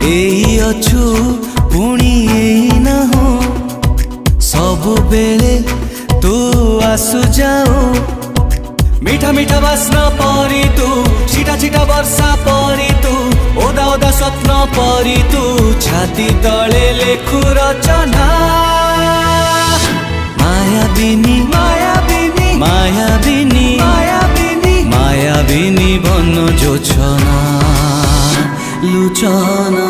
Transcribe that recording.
एई अछु पुणी एई ना हो सबु बेले तू आसु जाओ मीठा मीठा बास्ना परी तू छिटा छिटा वर्षा परी तू ओदा ओदा स्वप्न परी तू छाती तले लेखु रचना मायाबिनी मायाबिनी मायाबिनी मायाबिनी मायाबिनी बन जोछना लुचना।